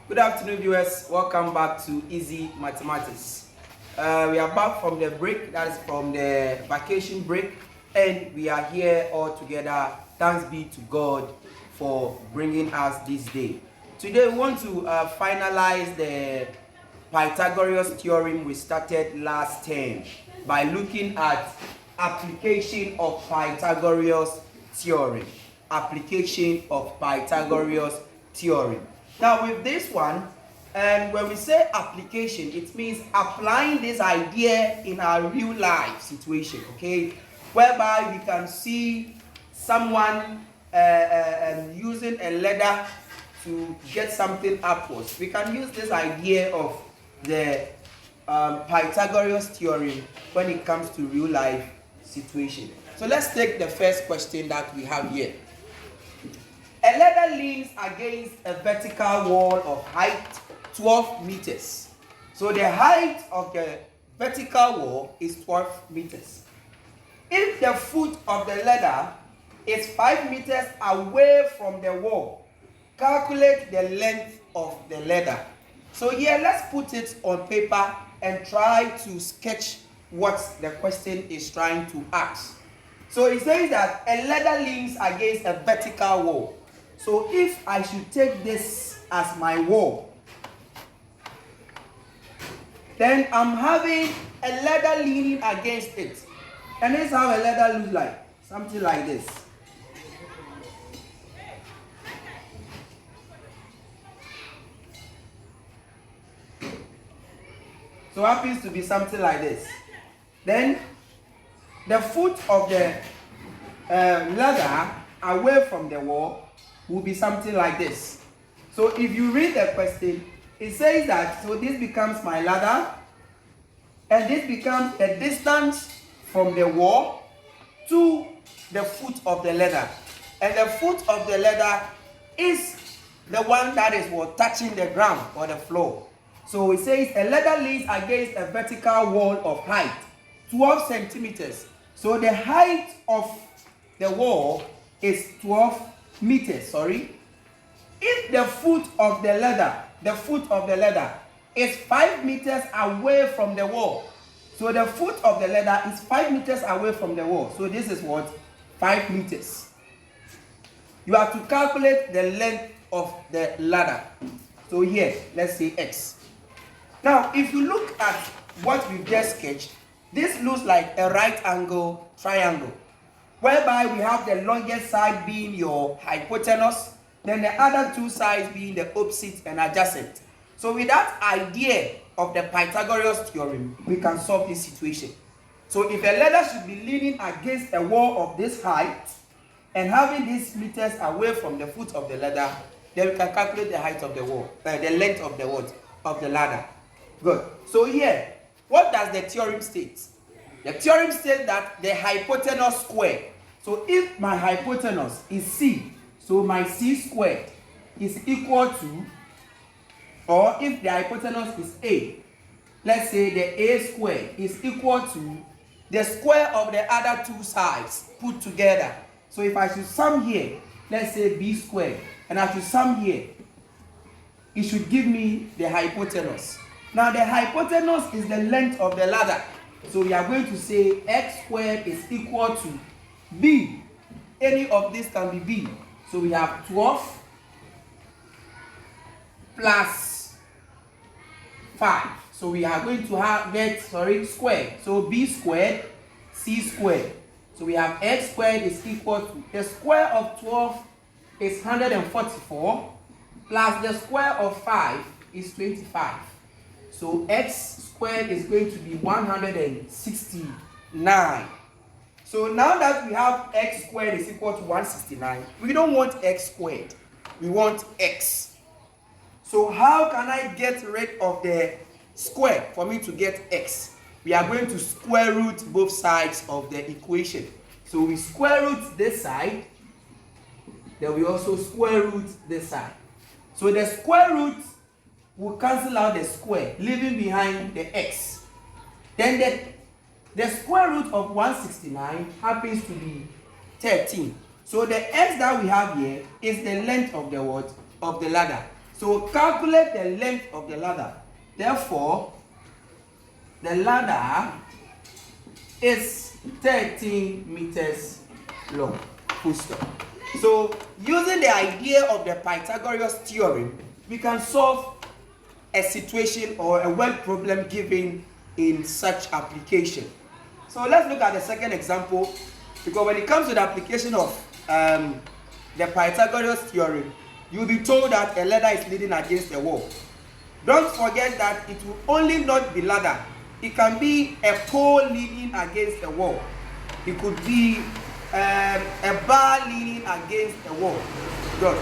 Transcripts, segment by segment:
Good afternoon, viewers. Welcome back to Easy Mathematics. We are back from the break, that is from the vacation break, and we are here all together. Thanks be to God for bringing us this day. Today we want to finalize the Pythagoras theorem we started last term by looking at application of Pythagoras theorem. Application of Pythagoras theorem. Now with this one, and when we say application, it means applying this idea in our real life situation, okay? Whereby we can see someone using a ladder to get something upwards. We can use this idea of the Pythagoras theorem when it comes to real life situation. So let's take the first question that we have here. A ladder leans against a vertical wall of height 12 meters. So the height of the vertical wall is 12 meters. If the foot of the ladder is 5 meters away from the wall, calculate the length of the ladder. So here, let's put it on paper and try to sketch what the question is trying to ask. So it says that a ladder leans against a vertical wall. So if I should take this as my wall, then I'm having a ladder leaning against it. And this is how a ladder looks like. Something like this. So it happens to be something like this. Then the foot of the ladder away from the wall will be something like this. So if you read the question, it says that, so this becomes my ladder, and this becomes the distance from the wall to the foot of the ladder. And the foot of the ladder is the one that is touching the ground or the floor. So it says a ladder leans against a vertical wall of height 12 centimeters. So the height of the wall is 12 meters, sorry. If the foot of the ladder is 5 meters away from the wall, so the foot of the ladder is 5 meters away from the wall. So this is what? 5 meters. You have to calculate the length of the ladder. So here, let's say x. Now, if you look at what we've just sketched, this looks like a right angle triangle, whereby we have the longest side being your hypotenuse, then the other two sides being the opposite and adjacent. So with that idea of the Pythagoras theorem, we can solve this situation. So if a ladder should be leaning against a wall of this height and having these meters away from the foot of the ladder, then we can calculate the height of the wall, the length of the wall, of the ladder. Good. So here, what does the theorem state? The theorem states that the hypotenuse squared. So if my hypotenuse is C, so my C squared is equal to, or if the hypotenuse is A, let's say the A squared is equal to the square of the other two sides put together. So if I should sum here, let's say B squared, and I should sum here, it should give me the hypotenuse. Now the hypotenuse is the length of the ladder. So we are going to say x squared is equal to B. Any of this can be B. So we have 12 plus 5. So we are going to get squared. So B squared, C squared. So we have x squared is equal to, the square of 12 is 144, plus the square of 5 is 25. So x squared is going to be 169. So now that we have x squared is equal to 169, we don't want x squared. We want x. So how can I get rid of the square for me to get x? We are going to square root both sides of the equation. So we square root this side, then we also square root this side. So the square root will cancel out the square, leaving behind the x. Then the square root of 169 happens to be 13. So the x that we have here is the length of the what? Of the ladder. So calculate the length of the ladder. Therefore, the ladder is 13 meters long. Full stop. So using the idea of the Pythagoras theorem, we can solve a situation or a word problem given in such application. So let's look at the second example, because when it comes to the application of the Pythagoras theorem, you'll be told that a ladder is leaning against a wall. Don't forget that it will only not be ladder. It can be a pole leaning against a wall. It could be a bar leaning against a wall. Good.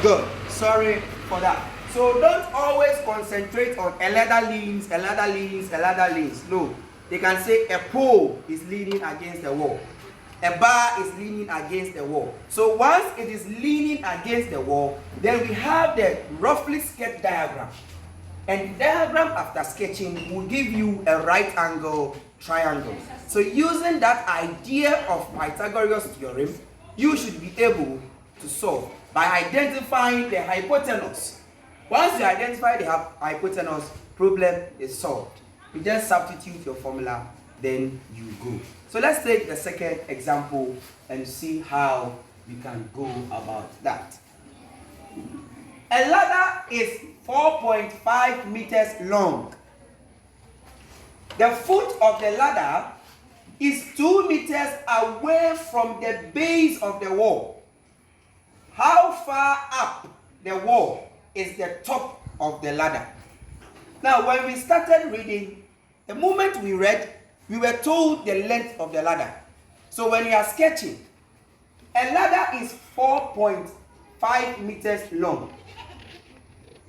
Good. Sorry for that. So don't always concentrate on a ladder leans, a ladder leans, a ladder leans. No. They can say a pole is leaning against a wall. A bar is leaning against the wall. So once it is leaning against the wall, then we have the roughly sketched diagram. And the diagram after sketching will give you a right angle triangle. So using that idea of Pythagoras theorem, you should be able to solve by identifying the hypotenuse. Once you identify the hypotenuse, problem is solved. You just substitute your formula, then you go. So let's take the second example and see how we can go about that. A ladder is 4.5 meters long. The foot of the ladder is 2 meters away from the base of the wall. How far up the wall is the top of the ladder? Now, when we started reading, the moment we read, we were told the length of the ladder. So when you are sketching, a ladder is 4.5 meters long.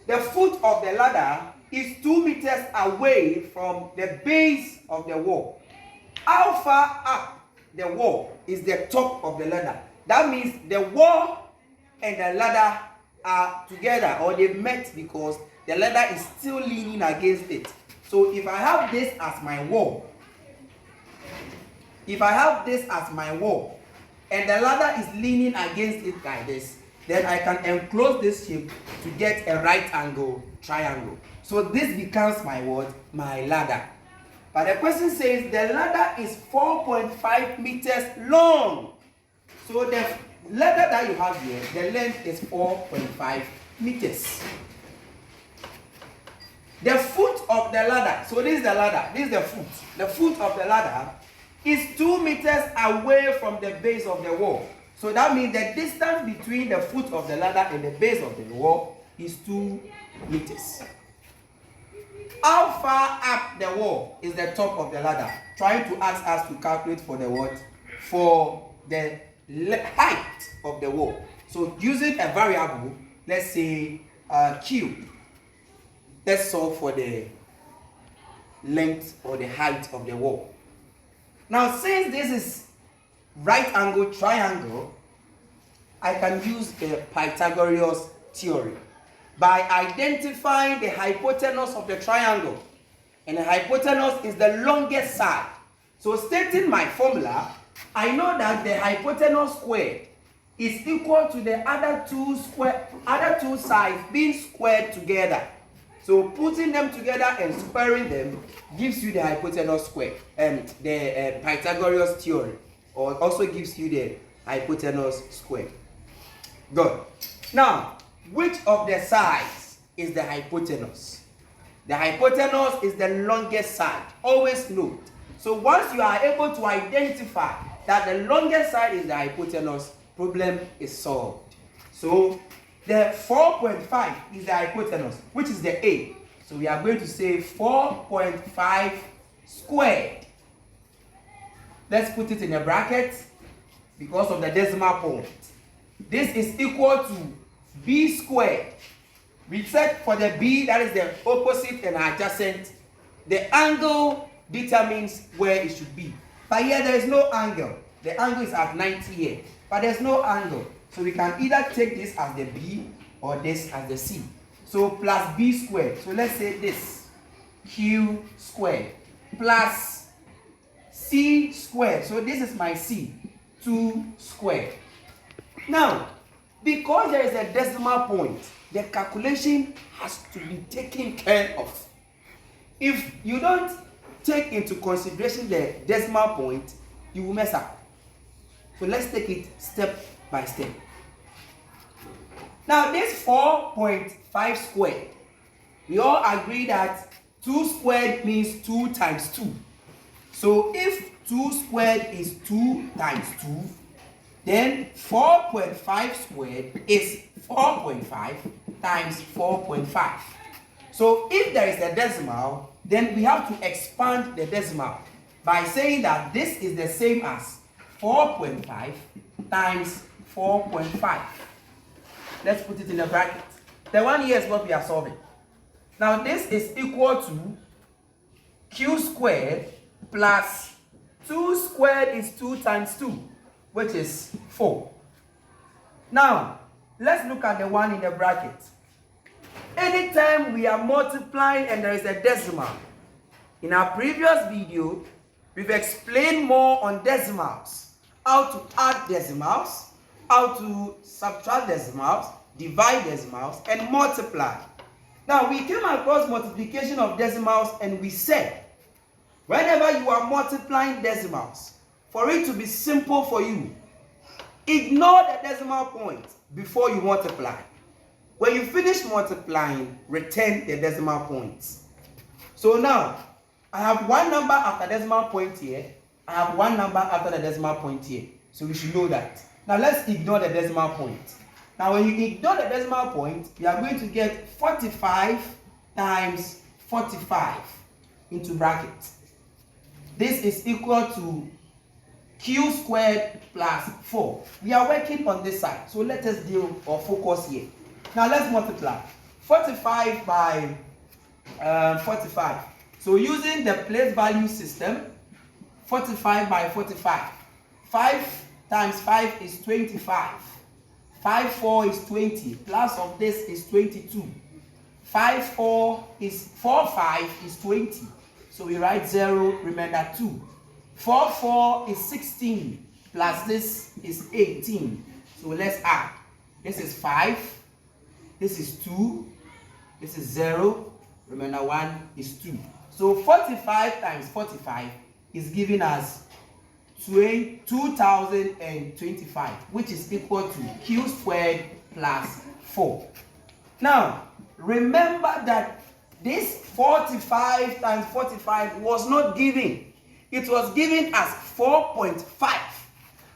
The foot of the ladder is 2 meters away from the base of the wall. How far up the wall is the top of the ladder? That means the wall and the ladder are together, or they met, because the ladder is still leaning against it. So if I have this as my wall, and the ladder is leaning against it like this, then I can enclose this shape to get a right angle triangle. So this becomes my what? My ladder. But the question says the ladder is 4.5 meters long. So the ladder that you have here, the length is 4.5 meters. The foot of the ladder, so this is the ladder, this is the foot. The foot of the ladder is 2 meters away from the base of the wall. So that means the distance between the foot of the ladder and the base of the wall is 2 meters. How far up the wall is the top of the ladder? Trying to ask us to calculate for the what? For the height of the wall. So using a variable, let's say Q. Let's solve for the length or the height of the wall. Now, since this is right angle triangle, I can use the Pythagoras theorem by identifying the hypotenuse of the triangle. And the hypotenuse is the longest side. So stating my formula, I know that the hypotenuse squared is equal to the other two sides being squared together. So putting them together and squaring them gives you the hypotenuse square, and the Pythagoras theorem, or also gives you the hypotenuse square. Good. Now, which of the sides is the hypotenuse? The hypotenuse is the longest side. Always note. So once you are able to identify that the longest side is the hypotenuse, problem is solved. So the 4.5 is the hypotenuse, which is the A. So we are going to say 4.5 squared. Let's put it in a bracket because of the decimal point. This is equal to B squared. We said for the B, that is the opposite and adjacent. The angle determines where it should be. But here there is no angle. The angle is at 90 here. But there's no angle. So we can either take this as the B or this as the C. So plus B squared. So let's say this. Q squared plus C squared. So this is my C. 2 squared. Now, because there is a decimal point, the calculation has to be taken care of. If you don't take into consideration the decimal point, you will mess up. So let's take it step by step. Now this 4.5 squared, we all agree that 2 squared means 2 times 2. So if 2 squared is 2 times 2, then 4.5 squared is 4.5 times 4.5. So if there is a decimal, then we have to expand the decimal by saying that this is the same as 4.5 times 4.5. Let's put it in a bracket. The one here is what we are solving. Now this is equal to q squared plus 2 squared is 2 times 2, which is 4. Now, let's look at the one in the bracket. Anytime we are multiplying and there is a decimal, in our previous video, we've explained more on decimals, how to add decimals, how to subtract decimals, divide decimals, and multiply. Now, we came across multiplication of decimals and we said, whenever you are multiplying decimals, for it to be simple for you, ignore the decimal point before you multiply. When you finish multiplying, return the decimal points. So now, I have one number after decimal point here. I have one number after the decimal point here. So we should know that. Now let's ignore the decimal point. Now when you ignore the decimal point, we are going to get 45 times 45 into bracket. This is equal to q squared plus 4. We are working on this side. So let us deal or focus here. Now let's multiply 45 by 45. So using the place value system, 45 by 45. 5 times 5 is 25. 5 4 is 20. Plus of this is 22. 5 4 is 4 5 is 20. So we write 0, remainder 2. 4 4 is 16. Plus this is 18. So let's add. This is 5. This is 2. This is 0. Remainder 1 is 2. So 45 times 45 is giving us 2025, which is equal to q squared plus 4. Now, remember that this 45 times 45 was not given. It was given as 4.5.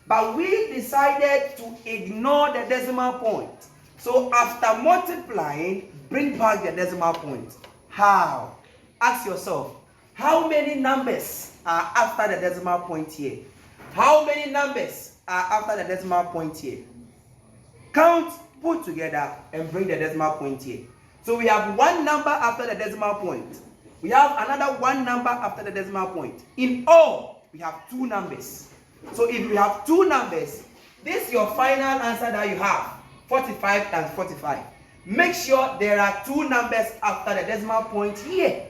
But we decided to ignore the decimal point. So after multiplying, bring back the decimal point. How? Ask yourself, how many numbers are after the decimal point here? How many numbers are after the decimal point here? Count, put together, and bring the decimal point here. So we have one number after the decimal point. We have another one number after the decimal point. In all, we have 2 numbers. So if we have 2 numbers, this is your final answer that you have, 45 times 45. Make sure there are 2 numbers after the decimal point here.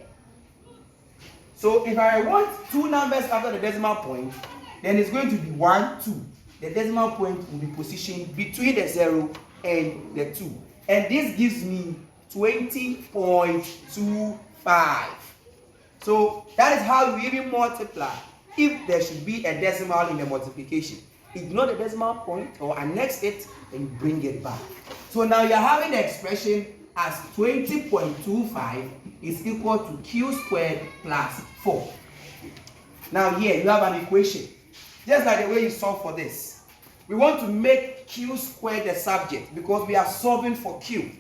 So if I want 2 numbers after the decimal point, then it's going to be 1, 2. The decimal point will be positioned between the 0 and the 2. And this gives me 20.25. So that is how you even multiply if there should be a decimal in the multiplication. Ignore the decimal point or annex it and bring it back. So now you're having the expression as 20.25 is equal to q squared plus 4. Now here you have an equation. Just like the way you solve for this. We want to make q squared the subject because we are solving for q.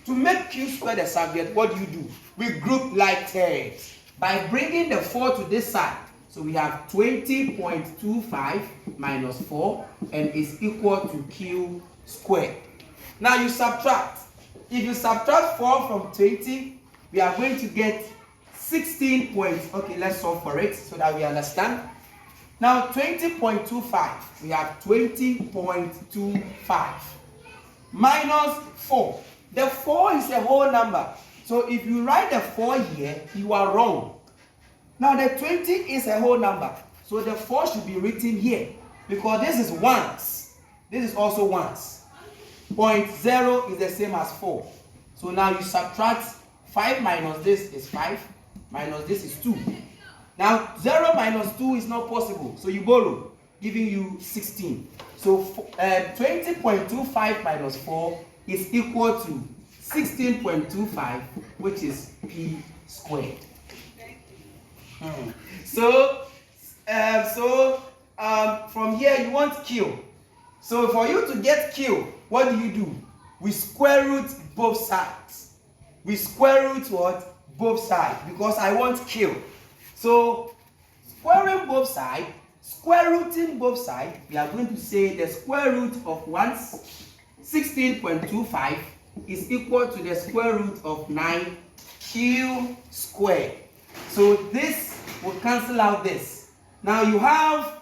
To make q squared the subject, what do? We group like terms by bringing the 4 to this side. So we have 20.25 minus 4 and is equal to q squared. Now you subtract. If you subtract 4 from 20, we are going to get 16 points. Okay, let's solve for it so that we understand. Now 20.25, we have 20.25 minus 4. The 4 is a whole number. So if you write the 4 here, you are wrong. Now the 20 is a whole number. So the 4 should be written here. because this is ones. This is also ones. 0.0 is the same as 4. So now you subtract 5 minus this is 5, minus this is 2. Now 0 minus 2 is not possible, so you borrow, giving you 16. So 20.25 minus 4 is equal to 16.25, which is p squared. So from here you want Q. So for you to get Q, what do? We square root both sides. We square root what? Both sides, because I want Q. So squaring both sides, square rooting both sides, we are going to say the square root of 16.25 is equal to the square root of 9Q squared. So this will cancel out this. Now you have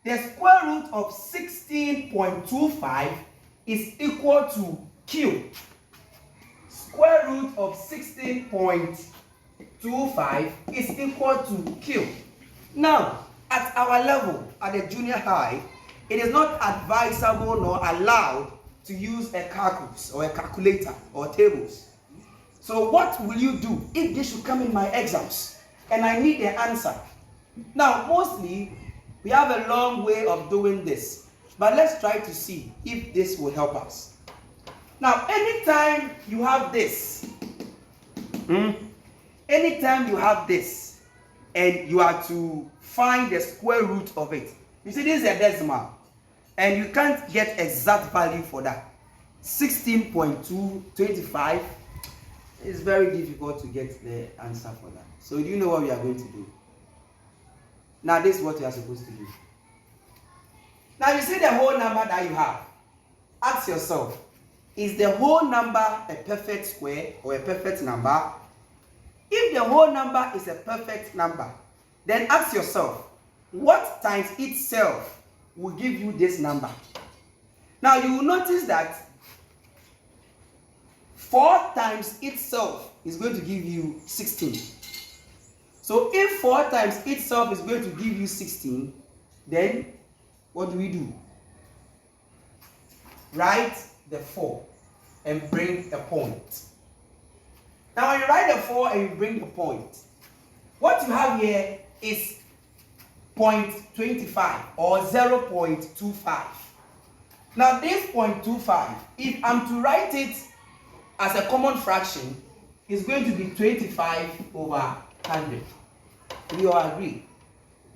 the square root of 16.25 is equal to Q. Square root of 16.25 is equal to Q. Now, at our level, at the junior high, it is not advisable nor allowed to use a calculus or a calculator or tables. So what will you do if this should come in my exams and I need the answer? Now, mostly, we have a long way of doing this, but let's try to see if this will help us. Now, anytime you have this, anytime you have this, and you are to find the square root of it, you see this is a decimal, and you can't get exact value for that. 16.225 is very difficult to get the answer for that. So do you know what we are going to do? Now this is what you are supposed to do. Now you see the whole number that you have. Ask yourself, is the whole number a perfect square or a perfect number? If the whole number is a perfect number, then ask yourself, what times itself will give you this number? Now you will notice that 4 times itself is going to give you 16. So if 4 times itself is going to give you 16, then what do? Write the 4 and bring a point. Now when you write the 4 and you bring the point, what you have here is 0.25 or 0.25. Now this 0.25, if I'm to write it as a common fraction, is going to be 25 over 100. We all agree?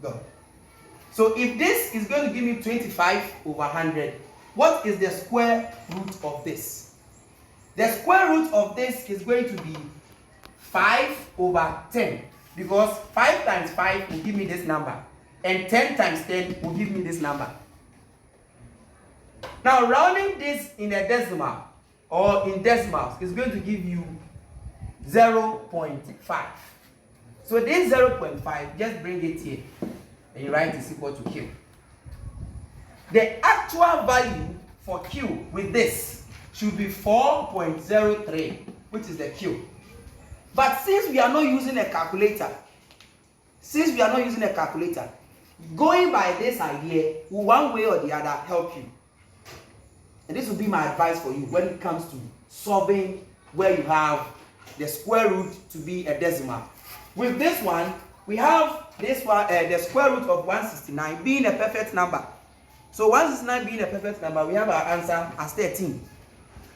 Go. So if this is going to give me 25 over 100, what is the square root of this? The square root of this is going to be 5 over 10, because 5 times 5 will give me this number, and 10 times 10 will give me this number. Now rounding this in a decimal or in decimals is going to give you 0.5. So this 0.5, just bring it here and you write is equal to Q. The actual value for Q with this should be 4.03, which is the Q. But since we are not using a calculator, going by this idea will one way or the other help you. And this will be my advice for you when it comes to solving where you have the square root to be a decimal. With this one, we have this one, the square root of 169 being a perfect number. So 169 being a perfect number, we have our answer as 13.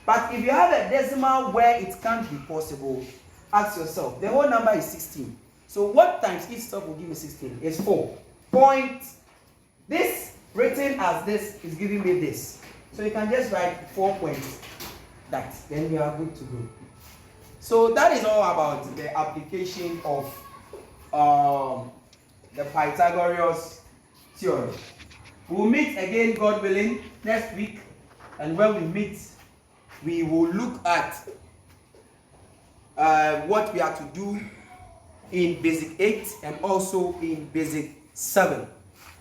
But if you have a decimal where it can't be possible, ask yourself, the whole number is 16. So what times each stuff will give me 16? It's 4. This written as this is giving me this. So you can just write 4 points. That, then we are good to go. So that is all about the application of the Pythagoras theorem. We'll meet again, God willing, next week. And when we meet, we will look at what we are to do in basic 8 and also in basic 7.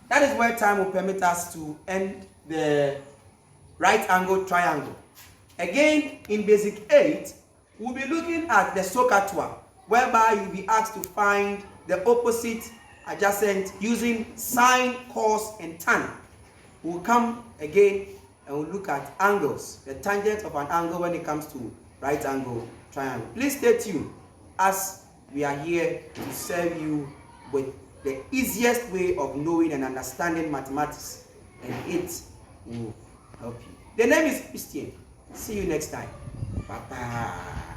That is where time will permit us to end the right angle triangle. Again, in basic 8, we'll be looking at the SOHCAHTOA, whereby you'll be asked to find the opposite adjacent using sine, cos, and tan. We'll come again and we'll look at angles, the tangent of an angle when it comes to right angle triangle. Please stay tuned as we are here to serve you with the easiest way of knowing and understanding mathematics, and it will help you. The name is Christian. See you next time. Bye bye.